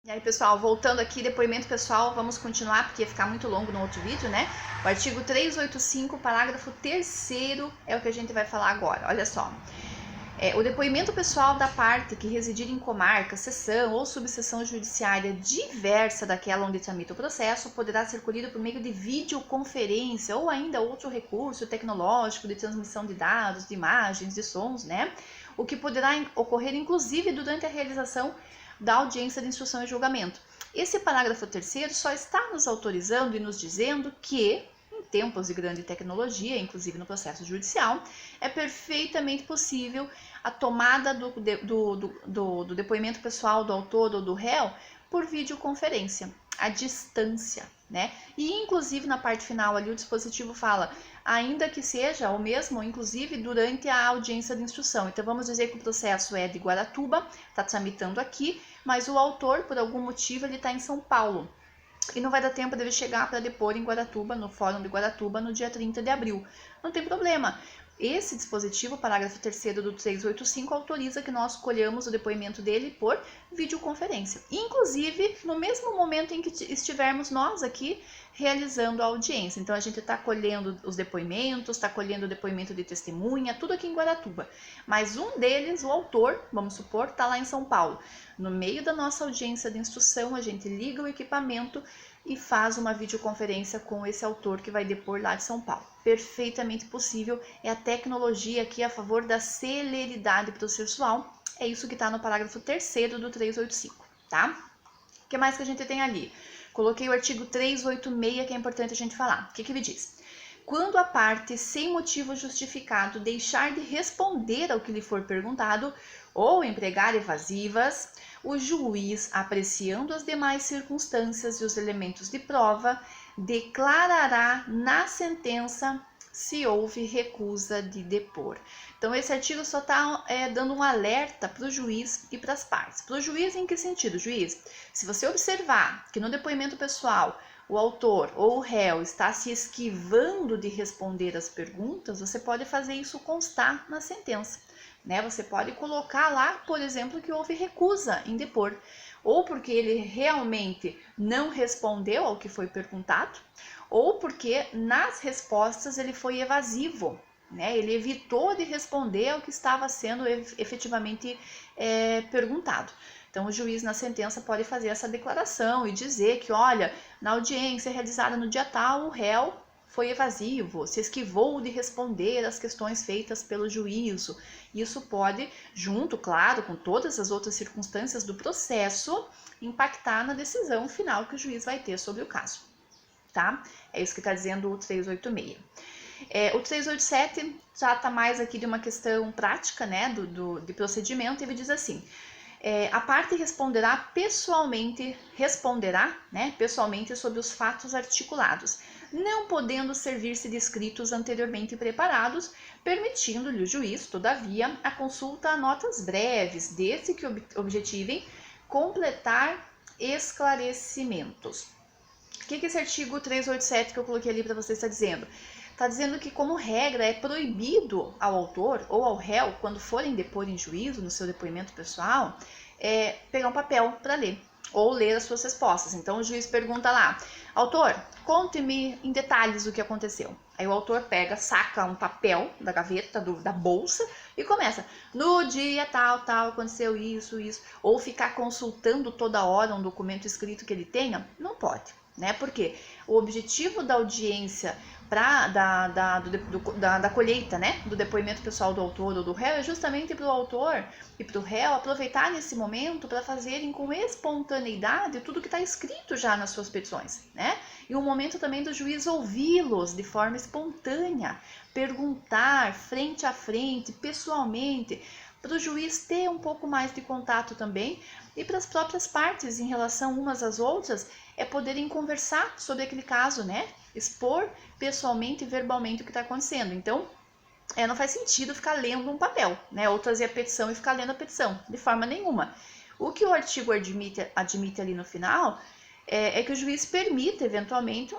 E aí, pessoal, voltando aqui, depoimento pessoal, vamos continuar porque ia ficar muito longo no outro vídeo, né? O artigo 385, parágrafo 3º é o que a gente vai falar agora. Olha só. O depoimento pessoal da parte que residir em comarca, seção ou subseção judiciária diversa daquela onde tramita o processo poderá ser colhido por meio de videoconferência ou ainda outro recurso tecnológico de transmissão de dados, de imagens, de sons, né? O que poderá ocorrer inclusive durante a realização da audiência de instrução e julgamento. Esse parágrafo 3º só está nos autorizando e nos dizendo que, em tempos de grande tecnologia, inclusive no processo judicial, é perfeitamente possível a tomada do depoimento pessoal do autor ou do réu por videoconferência, à distância, né? E inclusive na parte final ali o dispositivo fala, ainda que seja o mesmo, inclusive durante a audiência de instrução. Então vamos dizer que o processo é de Guaratuba, está tramitando aqui, mas o autor, por algum motivo, ele está em São Paulo. E não vai dar tempo dele chegar para depor em Guaratuba, no Fórum de Guaratuba, no dia 30 de abril. Não tem problema. Esse dispositivo, parágrafo 3º do 385, autoriza que nós colhamos o depoimento dele por videoconferência. Inclusive, no mesmo momento em que estivermos nós aqui realizando a audiência. Então, a gente está colhendo os depoimentos, está colhendo o depoimento de testemunha, tudo aqui em Guaratuba. Mas um deles, o autor, vamos supor, está lá em São Paulo. No meio da nossa audiência de instrução, a gente liga o equipamento e faz uma videoconferência com esse autor que vai depor lá de São Paulo. Perfeitamente possível, é a tecnologia aqui a favor da celeridade processual. É isso que está no parágrafo 3º do 385, tá? O que mais que a gente tem ali? Coloquei o artigo 386, que é importante a gente falar. O que ele diz? Quando a parte, sem motivo justificado, deixar de responder ao que lhe for perguntado ou empregar evasivas, o juiz, apreciando as demais circunstâncias e os elementos de prova, declarará na sentença se houve recusa de depor. Então, esse artigo só está dando um alerta para o juiz e para as partes. Para o juiz, em que sentido? Juiz, se você observar que no depoimento pessoal o autor ou o réu está se esquivando de responder as perguntas, você pode fazer isso constar na sentença, né? Você pode colocar lá, por exemplo, que houve recusa em depor, ou porque ele realmente não respondeu ao que foi perguntado, ou porque nas respostas ele foi evasivo, né? Ele evitou de responder ao que estava sendo efetivamente perguntado. Então, o juiz na sentença pode fazer essa declaração e dizer que, olha, na audiência realizada no dia tal, o réu foi evasivo, se esquivou de responder às questões feitas pelo juízo. Isso pode, junto, claro, com todas as outras circunstâncias do processo, impactar na decisão final que o juiz vai ter sobre o caso, tá? É isso que está dizendo o 386. O 387 trata mais aqui de uma questão prática, né, de procedimento, e ele diz assim: a parte responderá pessoalmente sobre os fatos articulados, não podendo servir-se de escritos anteriormente preparados, permitindo-lhe o juiz, todavia, a consulta a notas breves, desde que objetivem completar esclarecimentos. O que esse artigo 387 que eu coloquei ali para vocês está dizendo? Está dizendo que, como regra, é proibido ao autor ou ao réu, quando forem depor em juízo, no seu depoimento pessoal, pegar um papel para ler ou ler as suas respostas. Então, o juiz pergunta lá: autor, conte-me em detalhes o que aconteceu. Aí o autor saca um papel da gaveta, da bolsa, e começa: no dia tal, aconteceu isso. Ou ficar consultando toda hora um documento escrito que ele tenha, não pode, né? Porque o objetivo da audiência da colheita, né, do depoimento pessoal do autor ou do réu é justamente para o autor e para o réu aproveitar nesse momento para fazerem com espontaneidade tudo que está escrito já nas suas petições, né? E um momento também do juiz ouvi-los de forma espontânea, perguntar frente a frente, pessoalmente, para o juiz ter um pouco mais de contato também, e para as próprias partes em relação umas às outras, poderem conversar sobre aquele caso, né? Expor pessoalmente e verbalmente o que está acontecendo. Então, não faz sentido ficar lendo um papel, né? Ou trazer a petição e ficar lendo a petição, de forma nenhuma. O que o artigo admite ali no final é que o juiz permita, eventualmente,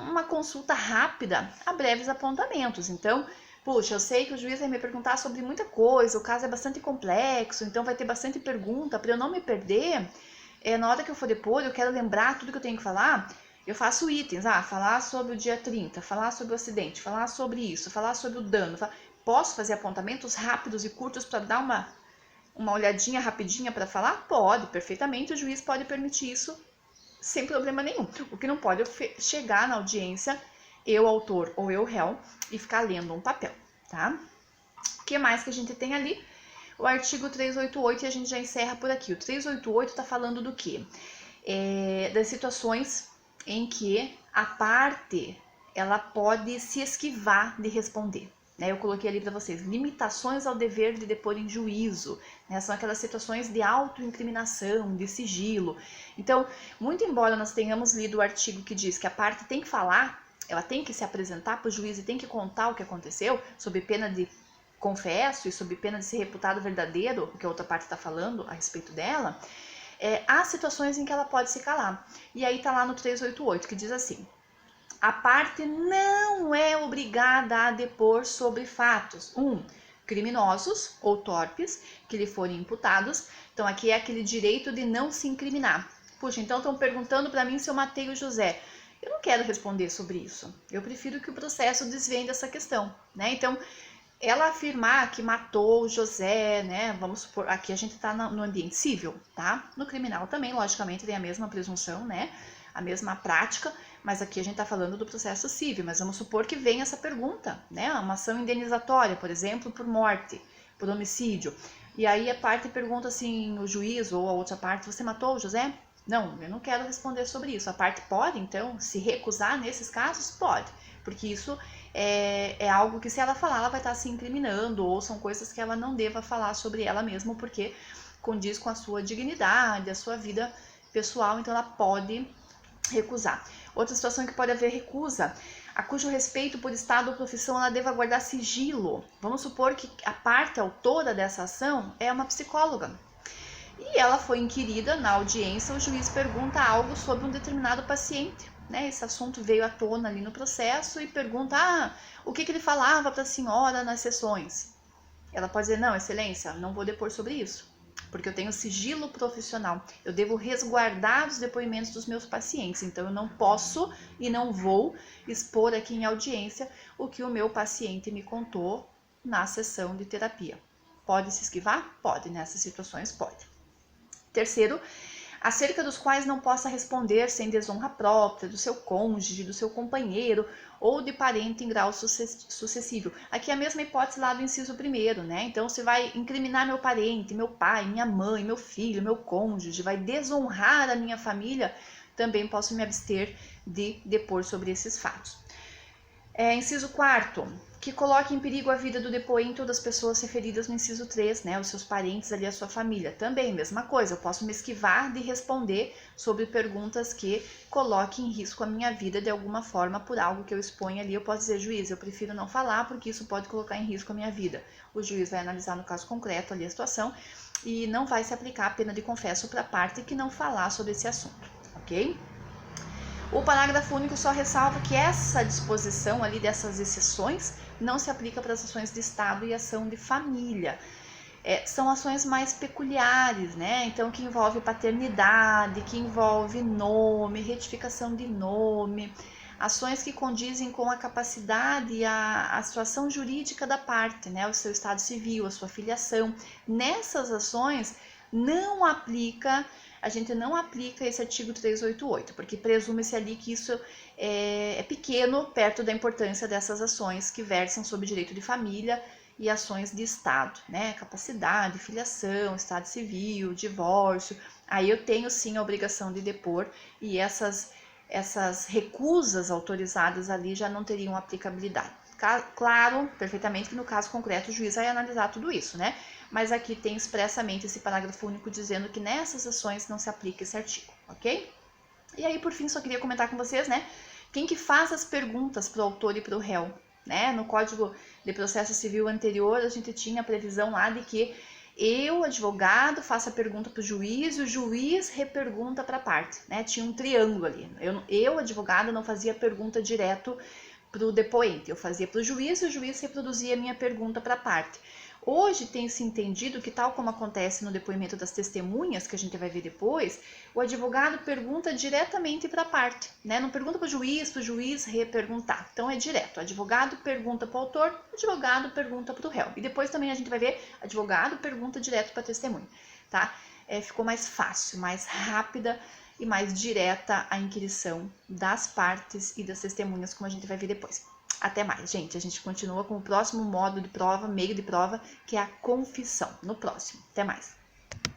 uma consulta rápida a breves apontamentos. Então, puxa, eu sei que o juiz vai me perguntar sobre muita coisa, o caso é bastante complexo, então vai ter bastante pergunta, para eu não me perder, na hora que eu for depor, eu quero lembrar tudo que eu tenho que falar, eu faço itens, falar sobre o dia 30, falar sobre o acidente, falar sobre isso, falar sobre o dano. Posso fazer apontamentos rápidos e curtos para dar uma olhadinha rapidinha para falar? Pode, perfeitamente, o juiz pode permitir isso sem problema nenhum. O que não pode é chegar na audiência, eu autor ou eu réu, e ficar lendo um papel, tá? O que mais que a gente tem ali? O artigo 388 e a gente já encerra por aqui. O 388 está falando do quê? Das situações em que a parte ela pode se esquivar de responder. Eu coloquei ali para vocês, limitações ao dever de depor em juízo, são aquelas situações de autoincriminação, de sigilo. Então, muito embora nós tenhamos lido o artigo que diz que a parte tem que falar, ela tem que se apresentar para o juiz e tem que contar o que aconteceu, sob pena de confesso e sob pena de ser reputado verdadeiro, o que a outra parte está falando a respeito dela, há situações em que ela pode se calar. E aí está lá no 388, que diz assim: a parte não é obrigada a depor sobre fatos, criminosos ou torpes, que lhe forem imputados. Então aqui é aquele direito de não se incriminar. Puxa, então estão perguntando para mim se eu matei o José. Eu não quero responder sobre isso. Eu prefiro que o processo desvende essa questão, Então, ela afirmar que matou o José, vamos supor, aqui a gente está no ambiente civil, tá? No criminal também, logicamente, tem a mesma presunção, a mesma prática, mas aqui a gente está falando do processo civil, mas vamos supor que venha essa pergunta, uma ação indenizatória, por exemplo, por morte, por homicídio, e aí a parte pergunta assim, o juiz ou a outra parte, você matou o José? Não, eu não quero responder sobre isso. A parte pode, então, se recusar nesses casos? Pode, porque isso é algo que se ela falar, ela vai estar se incriminando, ou são coisas que ela não deva falar sobre ela mesma, porque condiz com a sua dignidade, a sua vida pessoal, então ela pode recusar. Outra situação em que pode haver recusa, a cujo respeito por estado ou profissão ela deva guardar sigilo. Vamos supor que a parte autora dessa ação é uma psicóloga. E ela foi inquirida na audiência, o juiz pergunta algo sobre um determinado paciente. Esse assunto veio à tona ali no processo e pergunta o que ele falava para a senhora nas sessões. Ela pode dizer, não, excelência, não vou depor sobre isso, porque eu tenho sigilo profissional, eu devo resguardar os depoimentos dos meus pacientes, então eu não posso e não vou expor aqui em audiência o que o meu paciente me contou na sessão de terapia. Pode se esquivar? Pode, nessas situações pode. Terceiro, acerca dos quais não possa responder sem desonra própria, do seu cônjuge, do seu companheiro ou de parente em grau sucessivo. Aqui é a mesma hipótese lá do inciso primeiro, Então, se vai incriminar meu parente, meu pai, minha mãe, meu filho, meu cônjuge, vai desonrar a minha família, também posso me abster de depor sobre esses fatos. Inciso 4, que coloque em perigo a vida do depoente ou das pessoas referidas no inciso 3, os seus parentes ali, a sua família. Também, mesma coisa, eu posso me esquivar de responder sobre perguntas que coloquem em risco a minha vida de alguma forma por algo que eu exponho ali. Eu posso dizer, juiz, eu prefiro não falar porque isso pode colocar em risco a minha vida. O juiz vai analisar no caso concreto ali a situação e não vai se aplicar a pena de confesso para a parte que não falar sobre esse assunto, ok? O parágrafo único só ressalva que essa disposição ali dessas exceções não se aplica para as ações de Estado e ação de família. São ações mais peculiares, Então, que envolve paternidade, que envolve nome, retificação de nome, ações que condizem com a capacidade e a situação jurídica da parte, O seu estado civil, a sua filiação. Nessas ações, a gente não aplica esse artigo 388, porque presume-se ali que isso é pequeno perto da importância dessas ações que versam sobre direito de família e ações de Estado, Capacidade, filiação, estado civil, divórcio. Aí eu tenho sim a obrigação de depor e essas recusas autorizadas ali já não teriam aplicabilidade. Claro, perfeitamente que no caso concreto o juiz vai analisar tudo isso, Mas aqui tem expressamente esse parágrafo único dizendo que nessas ações não se aplica esse artigo, ok? E aí, por fim, só queria comentar com vocês, Quem que faz as perguntas para o autor e para o réu, No Código de Processo Civil anterior, a gente tinha a previsão lá de que eu, advogado, faço a pergunta para o juiz e o juiz repergunta para a parte, Tinha um triângulo ali. Eu, advogado, não fazia pergunta direto para o depoente, eu fazia para o juiz e o juiz reproduzia a minha pergunta para a parte. Hoje tem se entendido que, tal como acontece no depoimento das testemunhas, que a gente vai ver depois, o advogado pergunta diretamente para a parte, né? Não pergunta para o juiz reperguntar. Então é direto, o advogado pergunta para o autor, o advogado pergunta para o réu. E depois também a gente vai ver, advogado pergunta direto para a testemunha, tá? Ficou mais fácil, mais rápida e mais direta a inquirição das partes e das testemunhas, como a gente vai ver depois. Até mais, gente. A gente continua com o próximo modo de prova, meio de prova, que é a confissão. No próximo. Até mais.